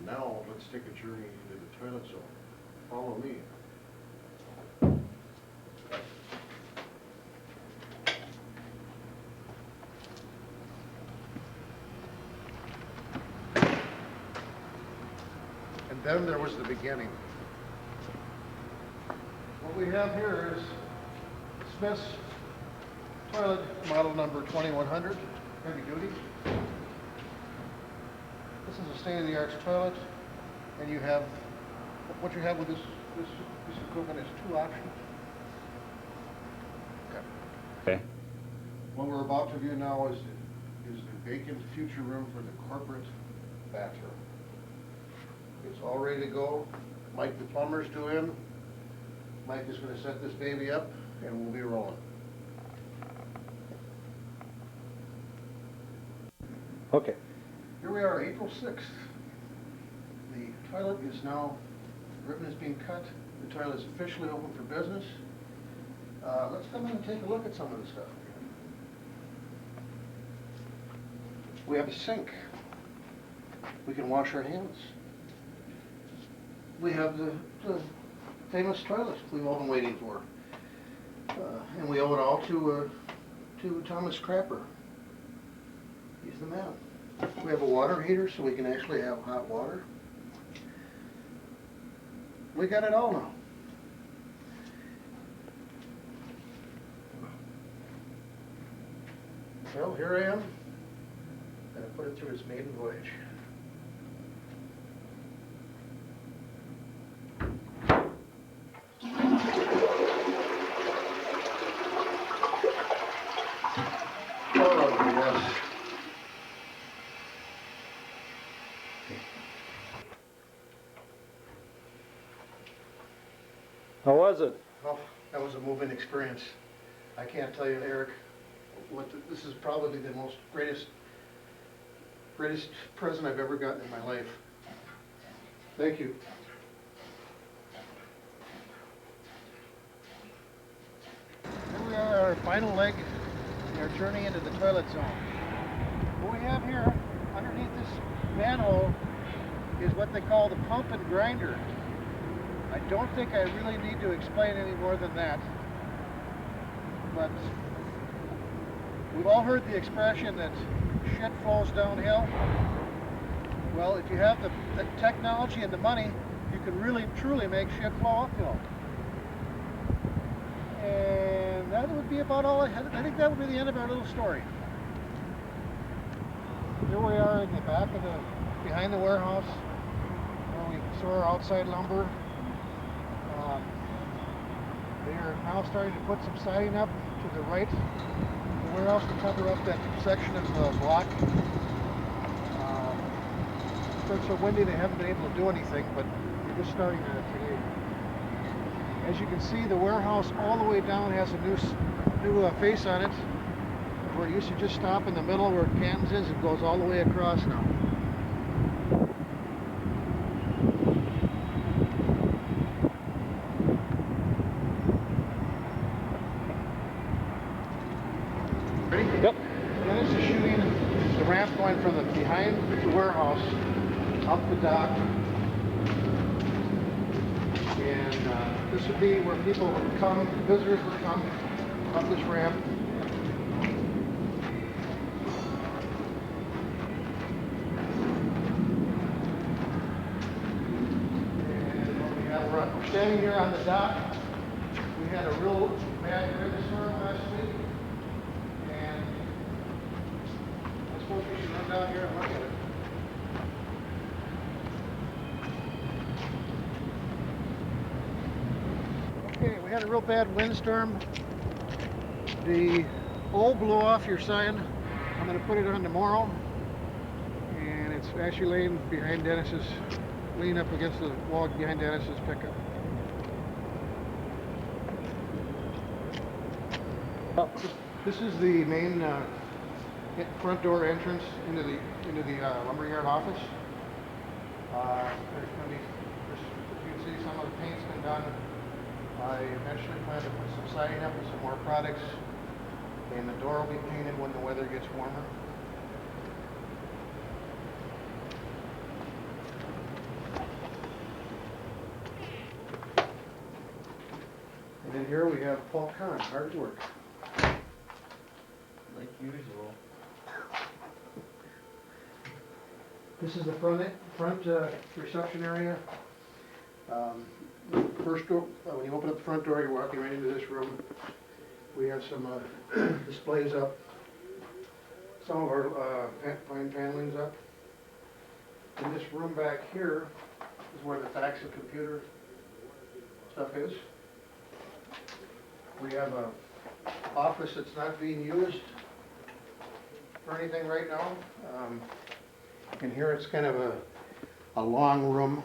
Now, let's take a journey into the toilet zone. Follow me. And then there was the beginning. What we have here is Smith's toilet, model number 2100, heavy duty. This is a state-of-the-art toilet, and you have, what you have with this equipment is two options. Okay. What we're about to view now is the vacant future room for the corporate bathroom. It's all ready to go. Mike the plumber's due in. Mike is going to set this baby up, and we'll be rolling. Okay. Here we are, April 6th. The toilet is now, the ribbon is being cut. The toilet is officially open for business. Let's come in and take a look at some of the stuff. We have a sink. We can wash our hands. We have the famous toilet we've all been waiting for. And we owe it all to Thomas Crapper. He's the man. We have a water heater so we can actually have hot water. We got it all now. Well, here I am. And I put it through its maiden voyage. Oh, yes. How was it? Oh, that was a moving experience. I can't tell you, Eric, this is probably the greatest present I've ever gotten in my life. Thank you. Here we are, our final leg in our journey into the toilet zone. What we have here, underneath this manhole, is what they call the pump and grinder. I don't think I really need to explain any more than that, but we've all heard the expression that shit flows downhill. Well, if you have the technology and the money, you can really truly make shit flow uphill. And that would be about all I think that would be the end of our little story. Here we are in the back of behind the warehouse where we store our outside lumber. They are now starting to put some siding up to the right of the warehouse to cover up that section of the block. It's been so windy they haven't been able to do anything, but we're just starting that today. As you can see, the warehouse all the way down has a new face on it, where it used to just stop in the middle where Canton's is. It goes all the way across now. Yep. Then this is shooting the ramp going from the behind the warehouse up the dock. And this would be where people would come, visitors would come up this ramp. And what we have, we're standing here on the dock. We had a real bad rainstorm last week. I suppose we should run down here and look at it. Okay, we had a real bad windstorm. The oil blew off your sign. I'm going to put it on tomorrow. And it's actually laying behind Dennis's, leaning up against the wall behind Dennis's pickup. This is the main front door entrance into the lumberyard office. There's going to be, you can see some of the paint's been done. I eventually plan to put some siding up and some more products, and the door will be painted when the weather gets warmer. in here we have Paul Kahn, hard work. Like usual. This is the front reception area. First door, when you open up the front door, you're walking right into this room. We have some displays up. Some of our fine paneling's up. In this room back here is where the fax and computer stuff is. We have a office that's not being used for anything right now. And here it's kind of a long room,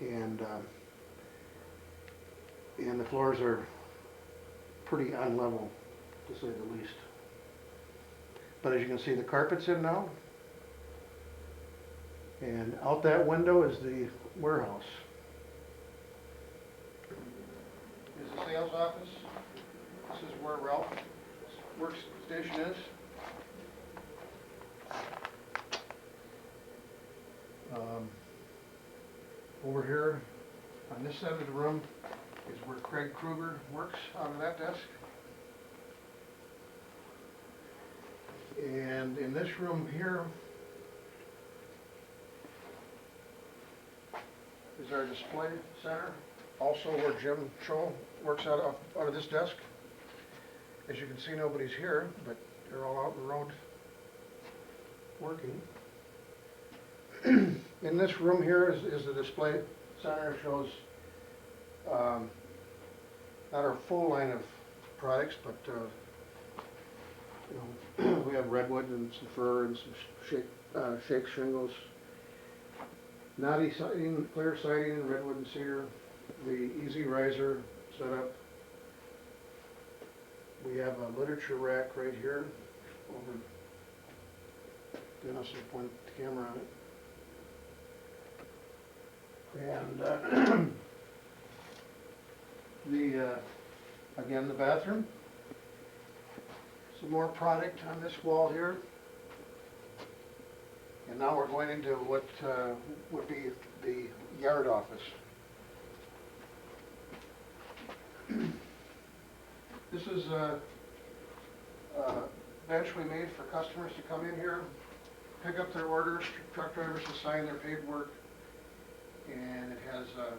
and the floors are pretty unlevel, to say the least. But as you can see, the carpet's in now, and out that window is the warehouse. Is the sales office. This is where Ralph's workstation is. Over here, on this side of the room, is where Craig Kruger works out of that desk. And in this room here is our display center, also where Jim Cho works out of this desk. As you can see, nobody's here, but they're all out on the road working. In this room here is the display center. It shows not our full line of products, but you know, we have redwood and some fir and some shake shingles, knotty siding, clear siding, and redwood and cedar. The easy riser setup. We have a literature rack right here. Over. Dennis will point the camera on it. And again, the bathroom. Some more product on this wall here. And now we're going into what would be the yard office. This is a bench we made for customers to come in here, pick up their orders, truck drivers to sign their paperwork. And it has a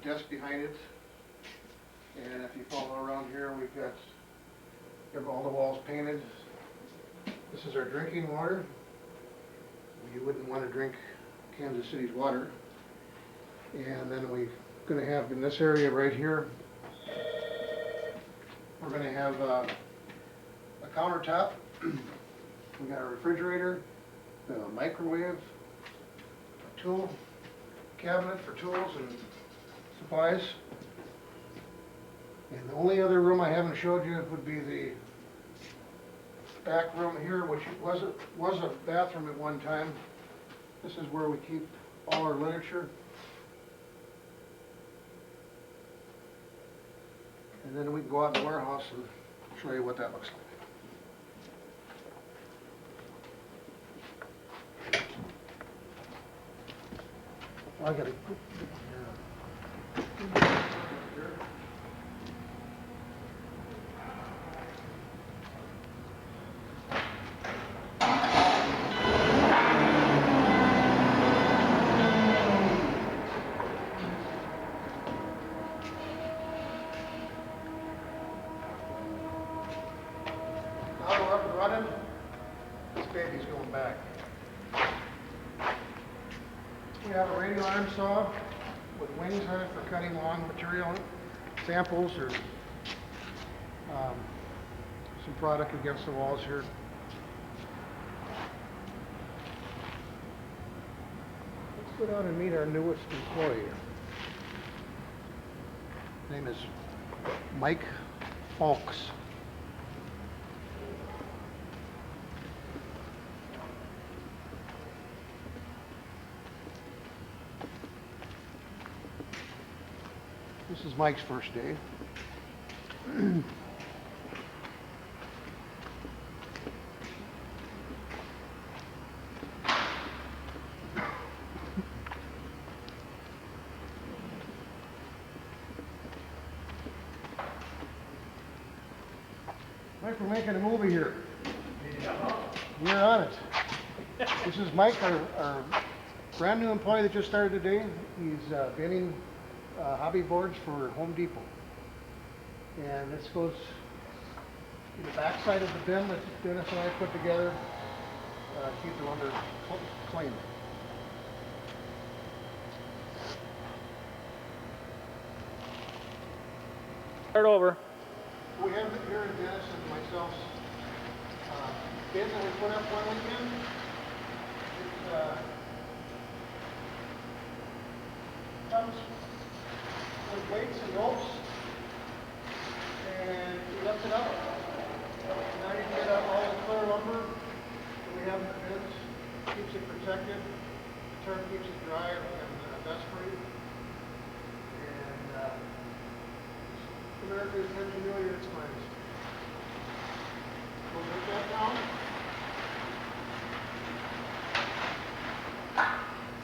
desk behind it. And if you follow around here, we have all the walls painted. This is our drinking water. You wouldn't want to drink Kansas City's water. And then we're going to have in this area right here, we're going to have a countertop. We got a refrigerator. A microwave, a tool cabinet for tools and supplies. And the only other room I haven't showed you would be the back room here, which was a bathroom at one time. This is where we keep all our literature. And then we can go out in the warehouse and show you what that looks like. I gotta. Now we're up and running. This baby's going back. We have a radial arm saw with wings on it for cutting long material samples or some product against the walls here. Let's go down and meet our newest employee. His name is Mike Falks. This is Mike's first day. like we're making a movie here. You're on it. This is Mike, our brand new employee that just started today. He's binning hobby boards for Home Depot. And this goes in the back side of the bin that Dennis and I put together to keep the lumber clean. Start over. We have it here, Dennis and myself, bins that we put up one weekend. It comes with weights and ropes, and we lift it up. Now you can get out all the clear lumber that we have in the bins. Keeps it protected. The term keeps it dry and dust free. And America's engineering at its finest. We'll put that down.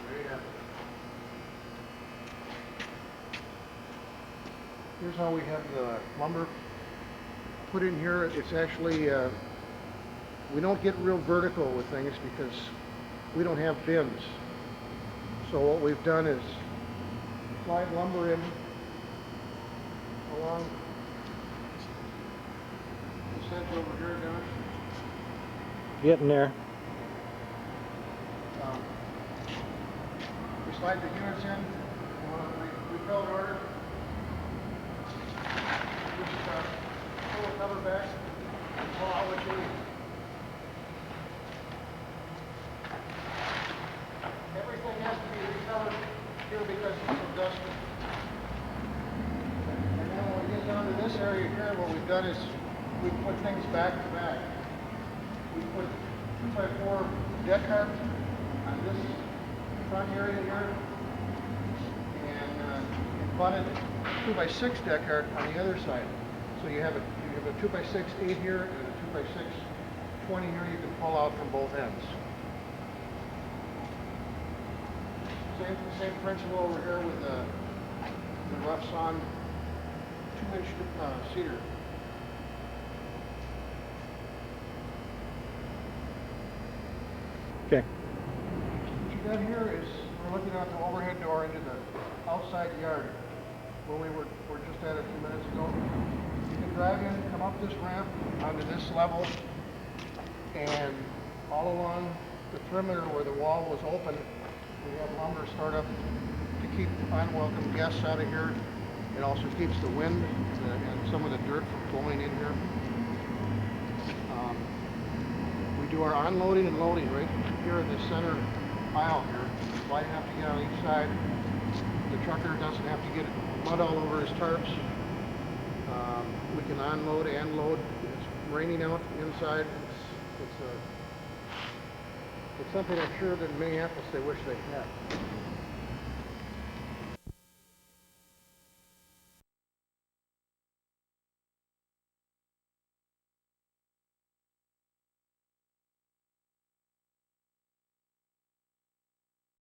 There you have it. Here's how we have the lumber put in here. It's actually, we don't get real vertical with things because we don't have bins. So what we've done is slide lumber in along this edge over here, Dennis. Getting there. We slide the units in. We fill an order. Just pull the cover back and pull out what you need. Everything has to be recovered here because it's so dusty. And then when we get down to this area here, what we've done is we put things back to back. We put 2x4 deck cart on this front area here, and bunted 2x6 deck cart on the other side. So you have a 2x6 8 here and a 2x6 20 here. You can pull out from both ends. Same principle over here with the rough sawn 2-inch cedar. Okay. What you got here is we're looking out the overhead door into the outside yard where we were just at a few minutes ago. You can drive in, come up this ramp onto this level, and all along the perimeter where the wall was open, we have lumber stored up to keep unwelcome guests out of here. It also keeps the wind and some of the dirt from blowing in here. We do our unloading and loading right here in the center aisle here. So I have to get on each side. The trucker doesn't have to get mud all over his tarps. We can unload and load. It's raining out inside. It's something I'm sure that in Minneapolis they wish they had.